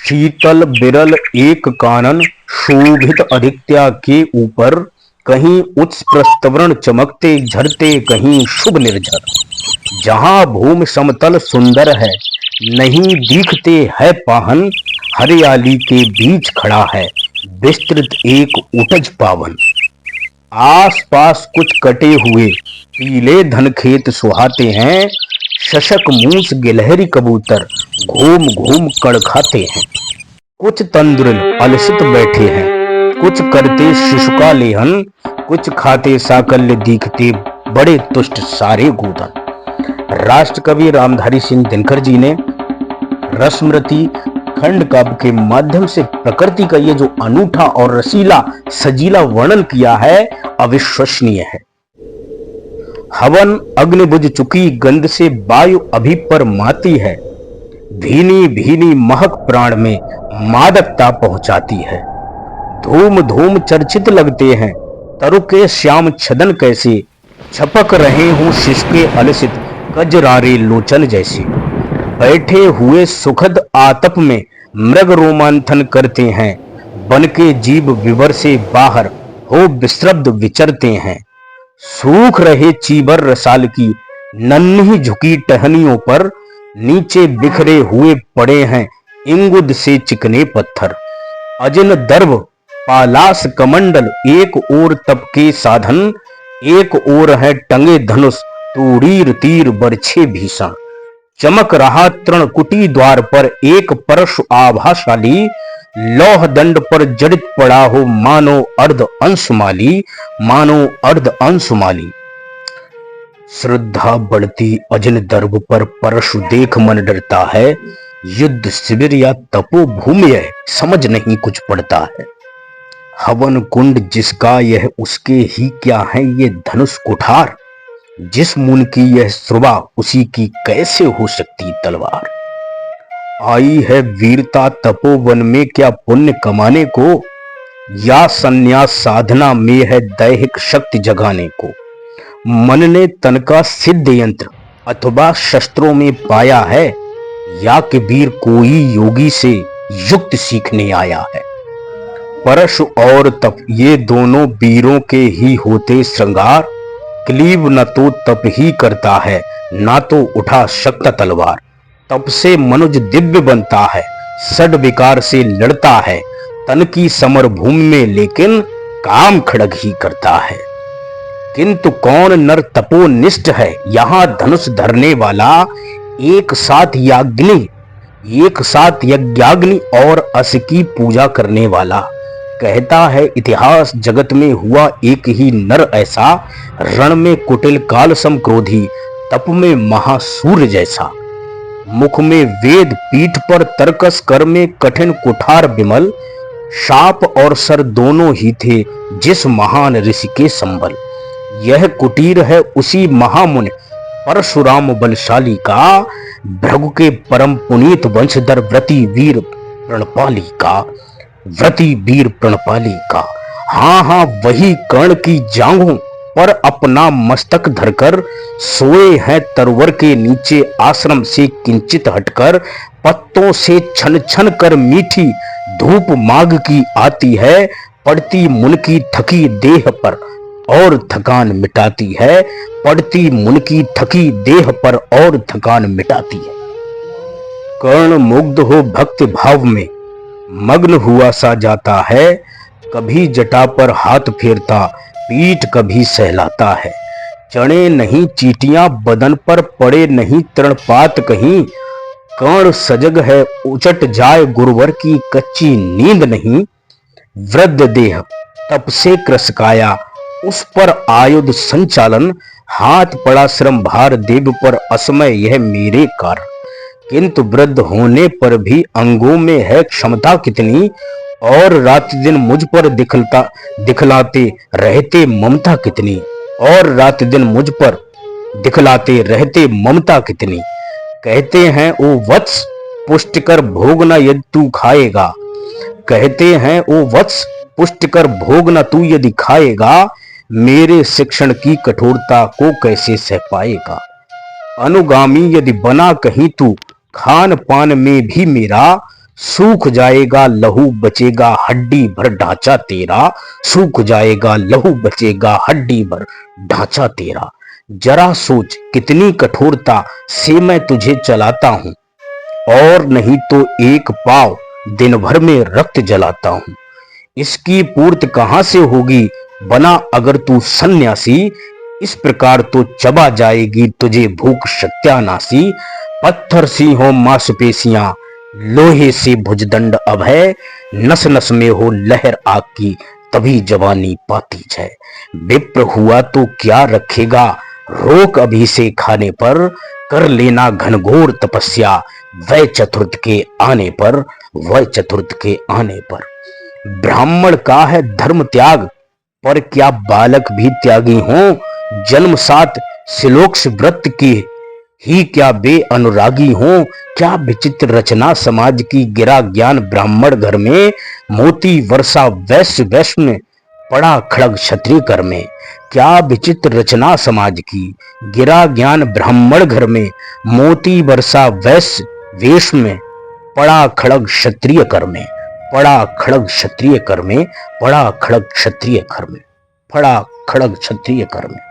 शीतल बिरल एक कानन शोभित अधित्या के ऊपर, कहीं उच्च प्रस्तवरण चमकते झरते कहीं शुभ निर्झर। जहां भूमि समतल सुंदर है, नहीं दिखते है पाहन, हरियाली के बीच खड़ा है विस्तृत एक उटज पावन। आस पास कुछ कटे हुए पीले धन खेत सुहाते हैं, शशक मूस गिलहरी कबूतर घूम घूम कड़ खाते हैं। कुछ तंद्रिल अलसित बैठे हैं, कुछ करते शिशुका लेहन, कुछ खाते साकल्य दिखते बड़े तुष्ट सारे गोधन। राष्ट्र कवि रामधारी सिंह दिनकर जी ने रसमृति खंड काव्य के माध्यम से प्रकृति का ये जो अनूठा और रसीला सजीला वर्णन किया है, अविश्वसनीय है। हवन अग्नि बुझ चुकी गंध से वायु अभी पर माती है, भीनी भीनी महक प्राण में मादकता पहुंचाती है। धूम धूम चर्चित लगते हैं तरु के श्याम छदन, कैसे छपक रहे हों शिशके अलसित कजरारे लोचन जैसे। बैठे हुए सुखद आतप में मृग रोमांथन करते हैं, बन के जीव विवर से बाहर हो विस्रब्ध विचरते हैं। सूख रहे चीबर रसाल की नन्ही झुकी टहनियों पर, नीचे बिखरे हुए पड़े हैं इंगुद से चिकने पत्थर। अजिन दर्भ पालास कमंडल, एक ओर तप के साधन, एक ओर है टंगे धनुष तूड़ीर तीर बरछे भीषण। चमक रहा तृणकुटी द्वार पर एक परशु आभाशाली, लौह दंड पर जड़ित पड़ा हो मानो अर्ध अंशुमाली, मानो अर्ध अंशुमाली। श्रद्धा बढ़ती अजिन दर्भ पर परशु देख मन डरता है, युद्ध शिविर या तपोभूमि है समझ नहीं कुछ पड़ता है। हवन कुंड जिसका यह उसके ही क्या है ये धनुष कुठार, जिस मुन की यह श्रुवा उसी की कैसे हो सकती तलवार। आई है वीरता तपोवन में क्या पुण्य कमाने को, या संन्यास साधना में है दैहिक शक्ति जगाने को। मन ने तन का सिद्ध यंत्र अथवा शस्त्रों में पाया है, या कि वीर कोई योगी से युक्त सीखने आया है। परशु और तप ये दोनों वीरों के ही होते श्रृंगार, क्लीब न तो तप ही करता है ना तो उठा शक्त तलवार। तप से मनुज दिव्य बनता है, सड विकार से लड़ता है, तन की समर भूमि में लेकिन काम खड़ग ही करता है। किंतु कौन नर तपोनिष्ठ है यहाँ धनुष धरने वाला, एक साथ यज्ञाग्नि और अस की पूजा करने वाला। कहता है इतिहास जगत में हुआ एक ही नर ऐसा, रण में कुटिल काल सम क्रोधी, तप में महासूर्य जैसा। मुख में वेद पीठ पर तर्कस, कर में कठिन कुठार विमल, शाप और सर दोनों ही थे जिस महान ऋषि के संबल। यह कुटीर है उसी महामुनि परशुराम बलशाली का, भृगु के परम पुनीत वंशधर व्रती वीर प्रणपाली का, व्रती वीर प्रणपाली का। हाँ वही कर्ण की जांघों पर अपना मस्तक धरकर सोए हैं तरवर के नीचे आश्रम से किंचित हटकर। पत्तों से छन छन कर मीठी धूप माघ की आती है, पड़ती मुन की थकी देह पर और थकान मिटाती है, पड़ती मुन की थकी देह पर और थकान मिटाती है। कर्ण मुग्ध हो भक्ति भाव में मग्न हुआ सा जाता है, कभी जटा पर हाथ फेरता पीठ कभी सहलाता है। चढ़े नहीं चीटियां बदन पर, पड़े नहीं तृणपात कहीं, कर्ण सजग है उचट जाए गुरुवर की कच्ची नींद नहीं। वृद्ध देह तप से क्रसकाया, उस पर आयुध संचालन, हाथ पड़ा श्रम भार देव पर असमय यह मेरे कारण। किंतु वृद्ध होने पर भी अंगों में है क्षमता कितनी, और रात दिन मुझ पर दिखलाते रहते ममता कितनी, और रात दिन मुझ पर दिखलाते रहते ममता कितनी। कहते हैं ओ वत्स पुष्ट कर भोग न यदि तू खाएगा, कहते हैं ओ वत्स पुष्ट कर भोग न तू यदि खाएगा, मेरे शिक्षण की कठोरता को कैसे सह पाएगा। अनुगामी यदि बना कहीं तू खान पान में भी मेरा, सूख जाएगा लहू बचेगा हड्डी भर ढांचा तेरा, सूख जाएगा लहू बचेगा हड्डी भर ढांचा तेरा। जरा सोच कितनी कठोरता से मैं तुझे चलाता हूं, और नहीं तो एक पाव दिन भर में रक्त जलाता हूं। इसकी पूर्ति कहां से होगी बना अगर तू सन्यासी, इस प्रकार तो चबा जाएगी तुझे भूख सत्यानाशी। पत्थर सी हो मांसपेशियां लोहे से भुजदंड अभय, नस नस में हो लहर आग की तभी जवानी पाती जय। विप्र हुआ तो क्या रखेगा रोक अभी से खाने पर, कर लेना घनघोर तपस्या वह चतुर्थ के आने पर, वह चतुर्थ के आने पर। ब्राह्मण का है धर्म त्याग पर क्या बालक भी त्यागी हों, जन्म साथ सिलोक्ष व्रत की ही क्या बे अनुरागी हों। क्या विचित्र रचना समाज की गिरा ज्ञान ब्राह्मण घर में, मोती वर्षा वैश्य वैष्णव पड़ा खड़ग क्षत्रिय कर में। क्या विचित्र रचना समाज की गिरा ज्ञान ब्राह्मण घर में, मोती वर्षा वैश्य वेश में पड़ा खड़ग क्षत्रिय कर में, पड़ा खड़ग क्षत्रिय कर में, पड़ा खड़ग क्षत्रिय कर में, पड़ा खड़ग क्षत्रिय कर में।